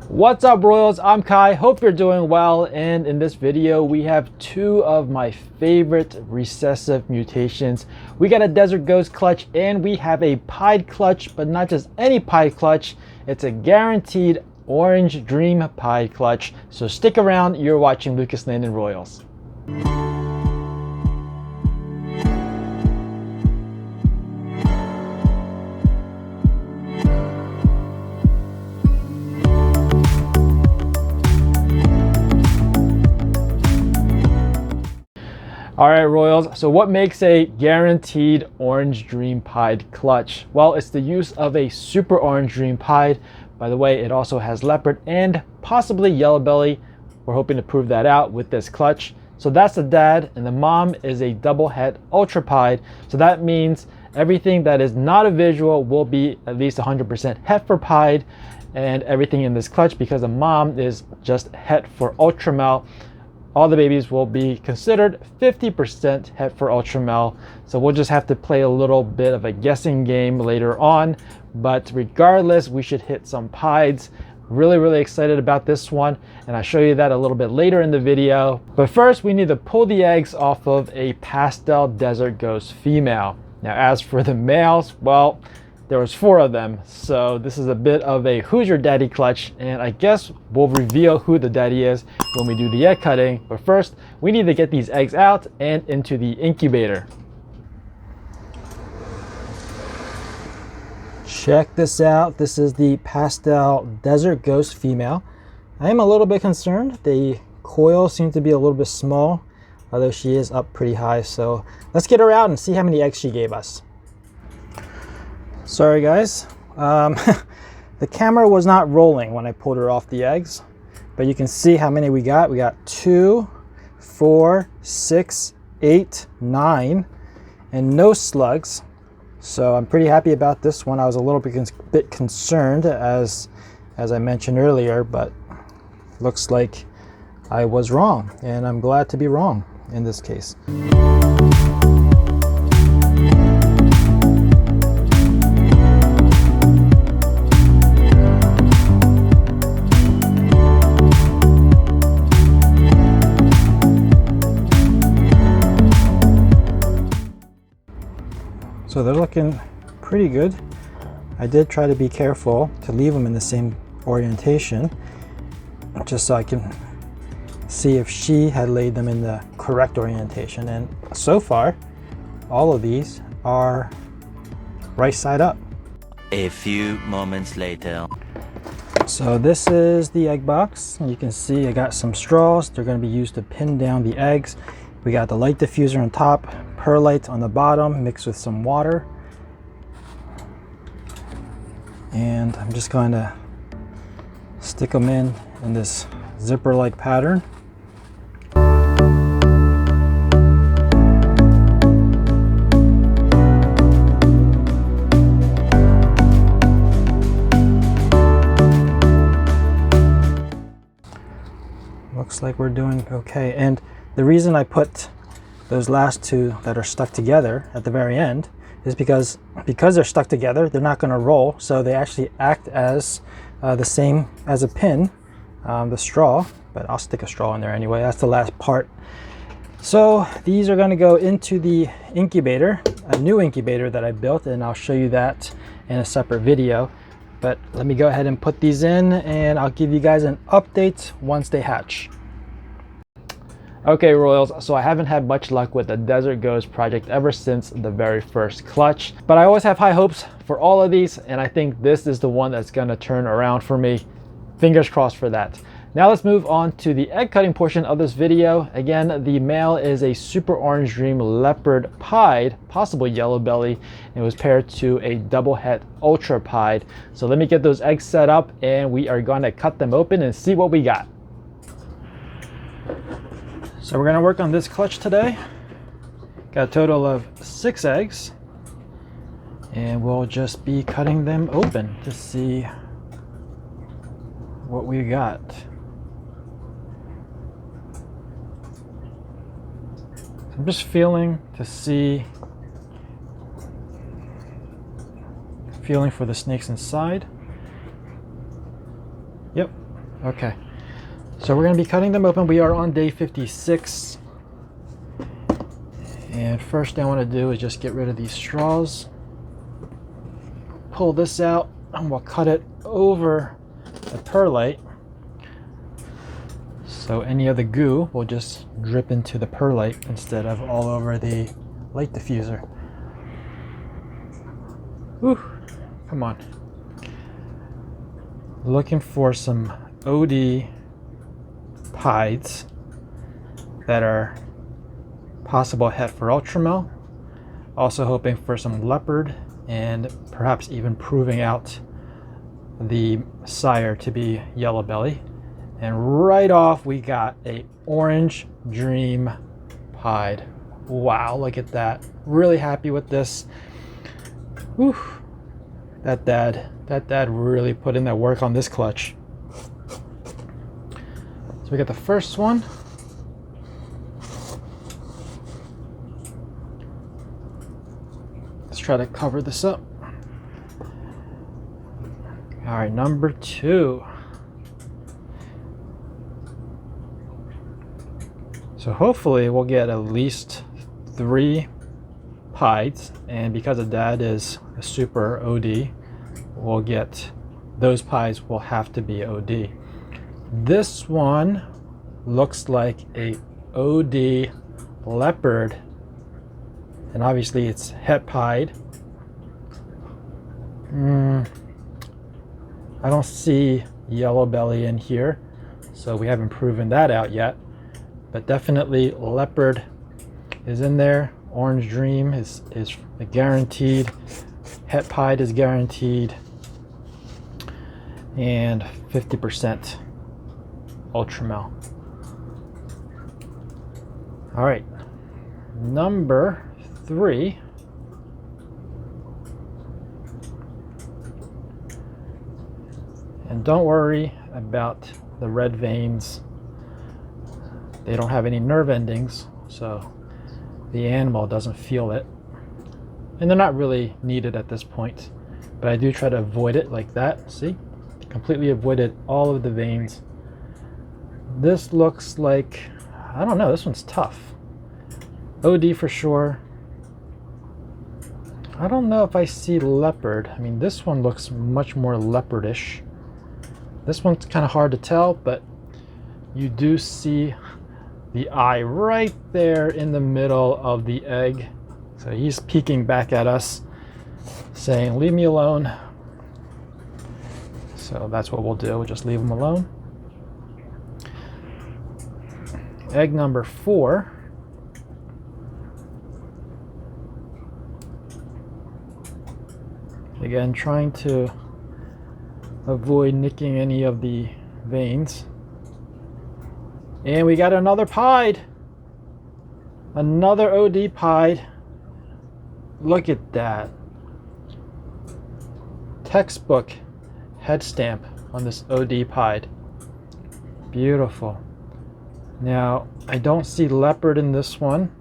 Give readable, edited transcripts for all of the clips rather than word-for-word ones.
What's up, Royals? I'm Kai. Hope you're doing well. And in this video, we have two of my favorite recessive mutations. We got a Desert Ghost clutch and we have a pied clutch, but not just any pied clutch. It's a guaranteed orange dream pied clutch. So stick around. You're watching Lucas Landon Royals. All right, Royals, so what makes a guaranteed orange dream pied clutch? Well, it's the use of a super orange dream pied. By the way, it also has leopard and possibly yellow belly. We're hoping to prove that out with this clutch. So that's the dad, and the mom is a double het ultra pied. So that means everything that is not a visual will be at least 100% het for pied, and everything in this clutch, because the mom is just het for ultra male, all the babies will be considered 50% het for ultra male. So we'll just have to play a little bit of a guessing game later on. But regardless, we should hit some pieds. Really excited about this one. And I'll show you that a little bit later in the video. But first, we need to pull the eggs off of a pastel Desert Ghost female. Now, as for the males, well, there was 4 of them, so this is a bit of a who's your daddy clutch, and I guess we'll reveal who the daddy is when we do the egg cutting. But first, we need to get these eggs out and into the incubator. Check this out. This is the pastel Desert Ghost female. I am a little bit concerned. The coil seems to be a little bit small, although she is up pretty high. So let's get her out and see how many eggs she gave us. Sorry guys, the camera was not rolling when I pulled her off the eggs, but you can see how many we got. We got 2, 4, 6, 8, 9, and no slugs. So I'm pretty happy about this one. I was a little bit concerned as I mentioned earlier, but looks like I was wrong, and I'm glad to be wrong in this case. So they're looking pretty good. I did try to be careful to leave them in the same orientation, just so I can see if she had laid them in the correct orientation. And so far, all of these are right side up. A few moments later. So this is the egg box. You can see I got some straws. They're going to be used to pin down the eggs. We got the light diffuser on top, perlite on the bottom, mixed with some water. And I'm just going to stick them in this zipper-like pattern. Looks like we're doing okay. And the reason I put those last 2 that are stuck together at the very end is because they're stuck together, they're not going to roll, so they actually act as the same as a pin, the straw, but I'll stick a straw in there anyway. That's the last part. So these are going to go into the incubator, a new incubator that I built, and I'll show you that in a separate video. But let me go ahead and put these in, and I'll give you guys an update once they hatch. Okay, Royals, so I haven't had much luck with the Desert Ghost project ever since the very first clutch, but I always have high hopes for all of these, and I think this is the one that's going to turn around for me. Fingers crossed for that. Now let's move on to the egg cutting portion of this video. Again, the male is a super orange dream leopard pied, possible yellow belly, and it was paired to a double het ultra pied. So let me get those eggs set up, and we are going to cut them open and see what we got. So we're going to work on this clutch today. Got a total of 6 eggs, and we'll just be cutting them open to see what we got. I'm just feeling to see feeling for the snakes inside. Yep, Okay, so we're going to be cutting them open. We are on day 56. And first thing I want to do is just get rid of these straws. Pull this out and we'll cut it over the perlite. So any of the goo will just drip into the perlite instead of all over the light diffuser. Whew, come on. Looking for some OD pieds that are possible het for ultramel. Also hoping for some leopard and perhaps even proving out the sire to be yellow belly. And right off we got a orange dream pied. Wow, look at that. Really happy with this. Whew. That dad really put in that work on this clutch. So we got the first one. Let's try to cover this up. All right, number 2. So hopefully we'll get at least 3 pieds, and because the dad is a super OD, we'll get those pieds will have to be OD. This one looks like a OD leopard, and obviously it's het pied. I don't see yellow belly in here, so we haven't proven that out yet, but definitely leopard is in there. Orange dream is guaranteed. Het pied is guaranteed, and 50% ultramel. All right, number 3. And don't worry about the red veins. They don't have any nerve endings, so the animal doesn't feel it. And they're not really needed at this point, but I do try to avoid it like that. See? Completely avoided all of the veins. This looks like, I don't know, this one's tough. OD for sure. I don't know if I see leopard. I mean, this one looks much more leopardish. This one's kind of hard to tell, but you do see the eye right there in the middle of the egg. So he's peeking back at us, saying, leave me alone. So that's what we'll do. We'll just leave him alone. Egg number 4. Again, trying to avoid nicking any of the veins. And we got another pied. Another OD pied. Look at that. Textbook head stamp on this OD pied. Beautiful. Now, I don't see leopard in this one.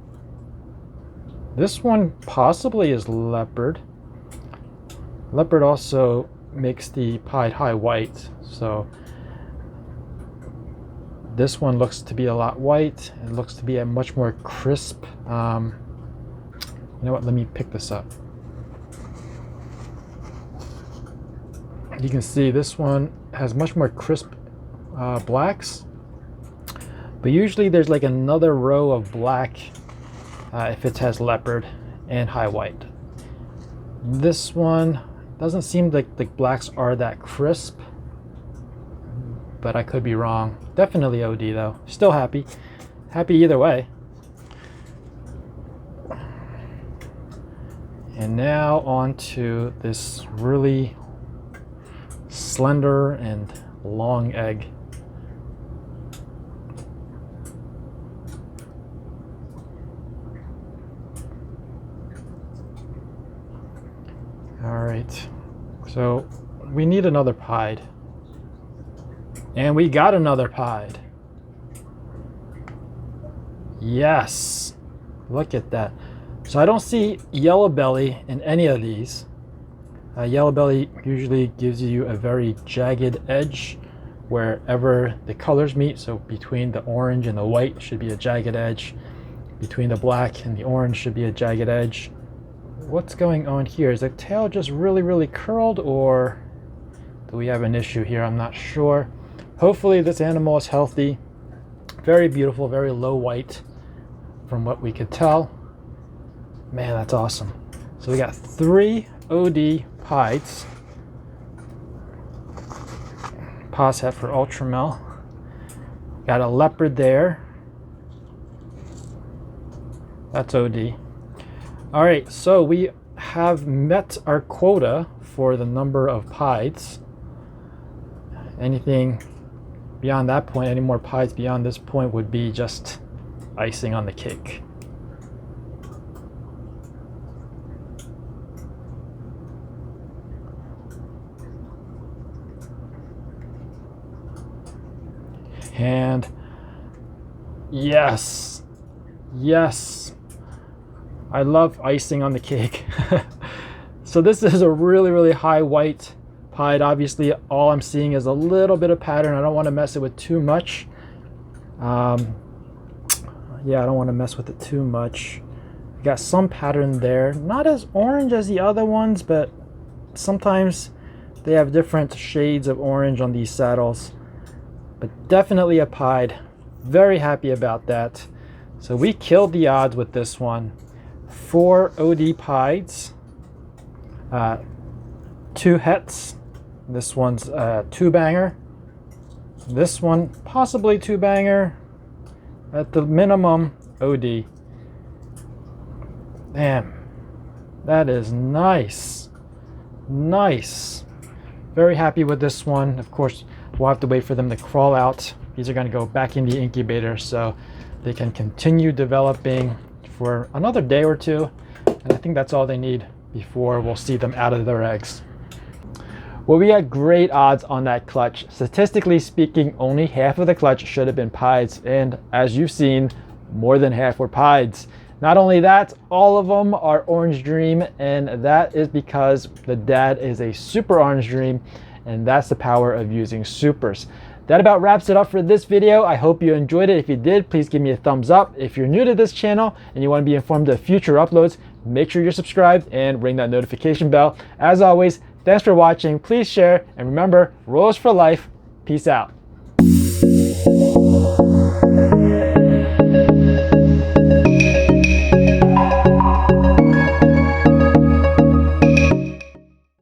This one possibly is leopard. Leopard also makes the pied high white, so this one looks to be a lot white. It looks to be a much more crisp. You know what? Let me pick this up. You can see this one has much more crisp blacks, but usually there's like another row of black if it has leopard and high white. This one doesn't seem like the blacks are that crisp, but I could be wrong. Definitely OD though. Still happy. Happy either way. And now on to this really slender and long egg. All right, so we need another pied. And we got another pied. Yes, look at that. So I don't see yellow belly in any of these. Yellow belly usually gives you a very jagged edge. wherever the colors meet. So between the orange and the white should be a jagged edge. Between the black and the orange should be a jagged edge. What's going on here? Is the tail just really curled, or do we have an issue here? I'm not sure. Hopefully this animal is healthy. Very beautiful, very low white from what we could tell. Man, that's awesome. So we got 3 OD pieds. Paw set for Ultramel. Got a leopard there. That's OD. All right, so we have met our quota for the number of pieds. Anything beyond that point, any more pieds beyond this point would be just icing on the cake. And yes, yes, I love icing on the cake. So this is a really high white pied. Obviously all I'm seeing is a little bit of pattern. I don't want to mess it with too much. Yeah, I don't want to mess with it too much. Got some pattern there, not as orange as the other ones, but sometimes they have different shades of orange on these saddles. But definitely a pied. Very happy about that. So we killed the odds with this one. 4 OD pieds, 2 hets. This one's a 2-banger. This one possibly 2-banger. At the minimum, OD. Damn, that is nice. Nice. Very happy with this one. Of course, we'll have to wait for them to crawl out. These are going to go back in the incubator so they can continue developing for another day or two. And I think that's all they need before we'll see them out of their eggs. Well, we had great odds on that clutch. Statistically speaking, only half of the clutch should have been pieds, and as you've seen, more than half were pieds. Not only that, all of them are Orange Dream, and that is because the dad is a super Orange Dream, and that's the power of using supers. That about wraps it up for this video. I hope you enjoyed it. If you did, please give me a thumbs up. If you're new to this channel and you want to be informed of future uploads, make sure you're subscribed and ring that notification bell. As always, thanks for watching. Please share, and remember, rules for life. Peace out.